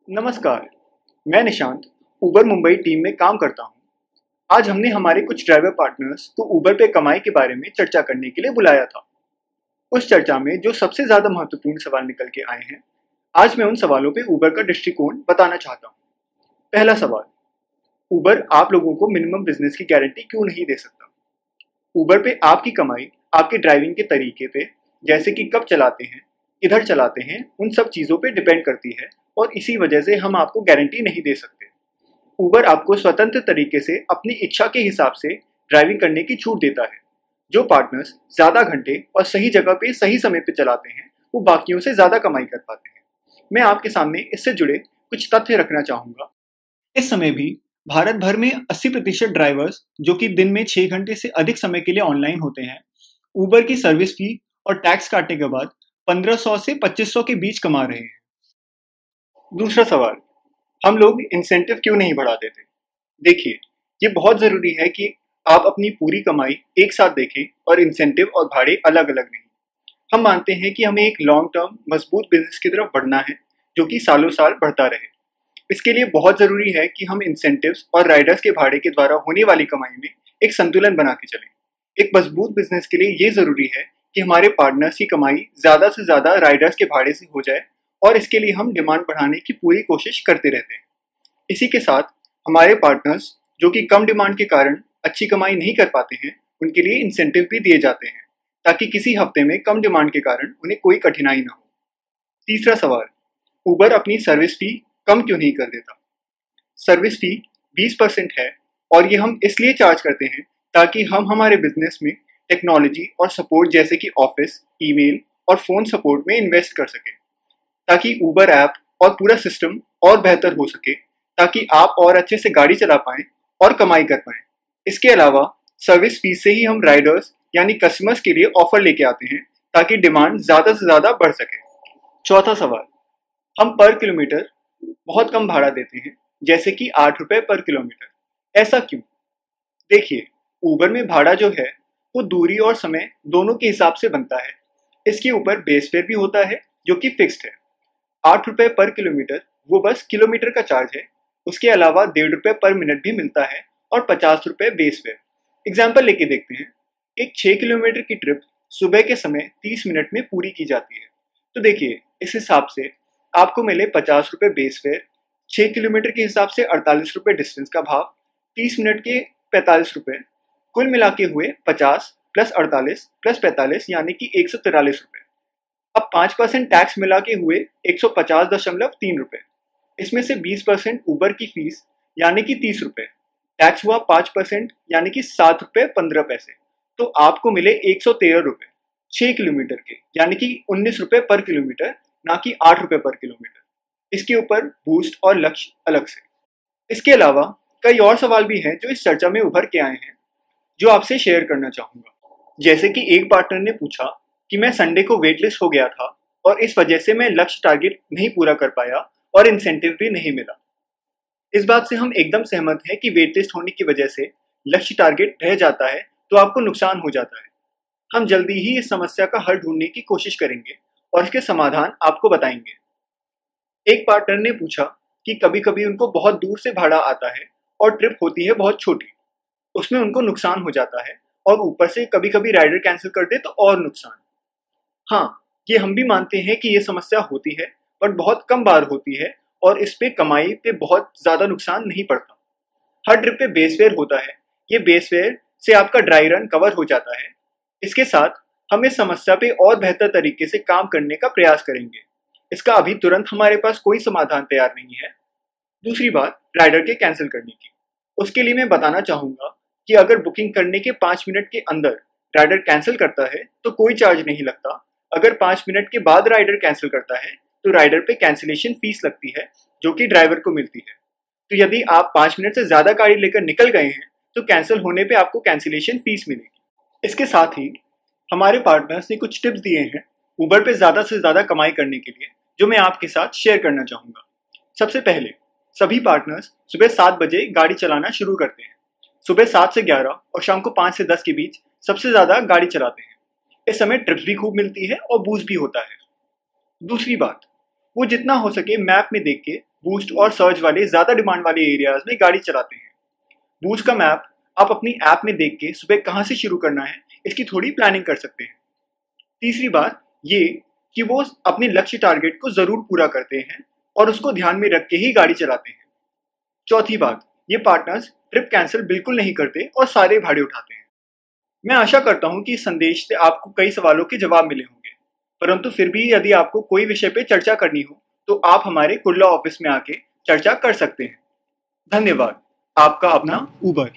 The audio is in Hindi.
नमस्कार, मैं निशांत उबर मुंबई टीम में काम करता हूँ। आज हमने हमारे कुछ ड्राइवर पार्टनर्स को उबर पे कमाई के बारे में चर्चा करने के लिए बुलाया था। उस चर्चा में जो सबसे ज़्यादा महत्वपूर्ण सवाल निकल के आए हैं, आज मैं उन सवालों पे उबर का दृष्टिकोण बताना चाहता हूँ। पहला सवाल, उबर आप लोगों को मिनिमम बिजनेस की गारंटी क्यों नहीं दे सकता? उबर पे आपकी कमाई आपके ड्राइविंग के तरीके पे, जैसे कि कब चलाते हैं, किधर चलाते हैं, उन सब चीज़ों पे डिपेंड करती है और इसी वजह से हम आपको गारंटी नहीं दे सकते। उबर आपको स्वतंत्र तरीके से अपनी इच्छा के हिसाब से ड्राइविंग करने की छूट देता है। जो पार्टनर्स ज़्यादा घंटे और सही जगह पे सही समय पे चलाते हैं, वो बाकियों से ज़्यादा कमाई कर पाते हैं। मैं आपके सामने इससे जुड़े कुछ तथ्य रखना चाहूँगा। इस समय भी भारत भर में 80% ड्राइवर्स जो कि दिन में 6 घंटे से अधिक समय के लिए ऑनलाइन होते हैं, उबर की सर्विस फी और टैक्स काटने के बाद 1500 से 2500 के बीच कमा रहे हैं। दूसरा सवाल, हम लोग इंसेंटिव क्यों नहीं बढ़ा देते? देखिए, ये बहुत ज़रूरी है कि आप अपनी पूरी कमाई एक साथ देखें और इंसेंटिव और भाड़े अलग अलग नहीं। हम मानते हैं कि हमें एक लॉन्ग टर्म मजबूत बिजनेस की तरफ बढ़ना है जो कि सालों साल बढ़ता रहे। इसके लिए बहुत ज़रूरी है कि हम इंसेंटिव्स और राइडर्स के भाड़े के द्वारा होने वाली कमाई में एक संतुलन बना के चलें। एक मजबूत बिजनेस के लिए ये ज़रूरी है कि हमारे पार्टनर्स की कमाई ज़्यादा से ज़्यादा राइडर्स के भाड़े से हो जाए और इसके लिए हम डिमांड बढ़ाने की पूरी कोशिश करते रहते हैं। इसी के साथ हमारे पार्टनर्स जो कि कम डिमांड के कारण अच्छी कमाई नहीं कर पाते हैं, उनके लिए इंसेंटिव भी दिए जाते हैं ताकि किसी हफ्ते में कम डिमांड के कारण उन्हें कोई कठिनाई ना हो। तीसरा सवाल, उबर अपनी सर्विस फी कम क्यों नहीं कर देता? सर्विस फी 20% है और ये हम इसलिए चार्ज करते हैं ताकि हम हमारे बिजनेस में टेक्नोलॉजी और सपोर्ट जैसे कि ऑफिस, ईमेल और फ़ोन सपोर्ट में इन्वेस्ट कर सकें, ताकि उबर ऐप और पूरा सिस्टम और बेहतर हो सके, ताकि आप और अच्छे से गाड़ी चला पाएं और कमाई कर पाएं। इसके अलावा सर्विस फीस से ही हम राइडर्स यानी कस्टमर्स के लिए ऑफर लेके आते हैं ताकि डिमांड ज़्यादा से ज़्यादा बढ़ सके। चौथा सवाल, हम पर किलोमीटर बहुत कम भाड़ा देते हैं, जैसे कि 8 रुपये पर किलोमीटर। ऐसा क्यों? देखिए, उबर में भाड़ा जो है वो दूरी और समय दोनों के हिसाब से बनता है। इसके ऊपर बेस फेयर भी होता है जो कि फिक्स्ड है। 8 रुपये पर किलोमीटर वो बस किलोमीटर का चार्ज है। उसके अलावा 1.5 रुपये पर मिनट भी मिलता है और 50 रुपये बेस फेयर। एग्जाम्पल लेके देखते हैं। एक 6 किलोमीटर की ट्रिप सुबह के समय 30 मिनट में पूरी की जाती है। तो देखिए, इस हिसाब से आपको मिले 50 रुपये बेस फेयर, 6 किलोमीटर के हिसाब से 48 रुपये डिस्टेंस का भाव, 30 मिनट के 45 रुपये, कुल मिला के हुए 50 प्लस 48 प्लस 45 यानी कि 143 रुपये। अब 5% टैक्स मिला के हुए 150.3 रुपये। इसमें से 20% उबर की फीस यानी कि 30 रुपये, टैक्स हुआ 5% यानी कि 7 रुपये 15 पैसे। तो आपको मिले 113 रुपये 6 किलोमीटर के, यानी कि 19 रुपये पर किलोमीटर, ना कि 8 रुपये पर किलोमीटर। इसके ऊपर बूस्ट और लक्ष्य अलग से। इसके अलावा कई और सवाल भी हैं जो इस चर्चा में उभर के आए हैं, जो आपसे शेयर करना चाहूँगा। जैसे कि एक पार्टनर ने पूछा कि मैं संडे को वेट लिस्ट हो गया था और इस वजह से मैं लक्ष्य टारगेट नहीं पूरा कर पाया और इंसेंटिव भी नहीं मिला। इस बात से हम एकदम सहमत हैं कि वेट लिस्ट होने की वजह से लक्ष्य टारगेट रह जाता है तो आपको नुकसान हो जाता है। हम जल्दी ही इस समस्या का हल ढूंढने की कोशिश करेंगे और इसके समाधान आपको बताएंगे। एक पार्टनर ने पूछा कि कभी कभी उनको बहुत दूर से भाड़ा आता है और ट्रिप होती है बहुत छोटी, उसमें उनको नुकसान हो जाता है और ऊपर से कभी कभी राइडर कैंसिल कर दे तो और नुकसान। हाँ, ये हम भी मानते हैं कि ये समस्या होती है, पर बहुत कम बार होती है और इस पे कमाई पे बहुत ज़्यादा नुकसान नहीं पड़ता। हर ट्रिप पे बेस फेयर होता है। ये बेस फेयर से आपका ड्राई रन कवर हो जाता है। इसके साथ हम इस समस्या पे और बेहतर तरीके से काम करने का प्रयास करेंगे। इसका अभी तुरंत हमारे पास कोई समाधान तैयार नहीं है। दूसरी बात, राइडर के कैंसिल करने की। उसके लिए मैं बताना चाहूँगा कि अगर बुकिंग करने के 5 मिनट के अंदर राइडर कैंसिल करता है तो कोई चार्ज नहीं लगता। अगर 5 मिनट के बाद राइडर कैंसिल करता है तो राइडर पे कैंसिलेशन फीस लगती है जो कि ड्राइवर को मिलती है। तो यदि आप 5 मिनट से ज़्यादा गाड़ी लेकर निकल गए हैं तो कैंसिल होने पे आपको कैंसिलेशन फीस मिलेगी। इसके साथ ही हमारे पार्टनर्स ने कुछ टिप्स दिए हैं उबर पे ज़्यादा से ज़्यादा कमाई करने के लिए, जो मैं आपके साथ शेयर करना चाहूँगा। सबसे पहले, सभी पार्टनर्स सुबह 7 बजे गाड़ी चलाना शुरू करते हैं। सुबह 7 से 11 और शाम को 5 से 10 के बीच सबसे ज़्यादा गाड़ी चलाते हैं। इस समय ट्रिप्स भी खूब मिलती है और बूस्ट भी होता है। दूसरी बात, वो जितना हो सके मैप में देख के बूस्ट और सर्च वाले ज़्यादा डिमांड वाले एरियाज में गाड़ी चलाते हैं। बूस्ट का मैप आप अपनी ऐप में देख के सुबह कहाँ से शुरू करना है इसकी थोड़ी प्लानिंग कर सकते हैं। तीसरी बात ये कि वो अपने लक्ष्य टारगेट को ज़रूर पूरा करते हैं और उसको ध्यान में रख के ही गाड़ी चलाते हैं। चौथी बात, ये पार्टनर्स ट्रिप कैंसिल बिल्कुल नहीं करते और सारे भाड़े उठाते हैं। मैं आशा करता हूँ कि इस संदेश से आपको कई सवालों के जवाब मिले होंगे, परंतु फिर भी यदि आपको कोई विषय पे चर्चा करनी हो तो आप हमारे कुर्ला ऑफिस में आके चर्चा कर सकते हैं। धन्यवाद। आपका अपना उबर।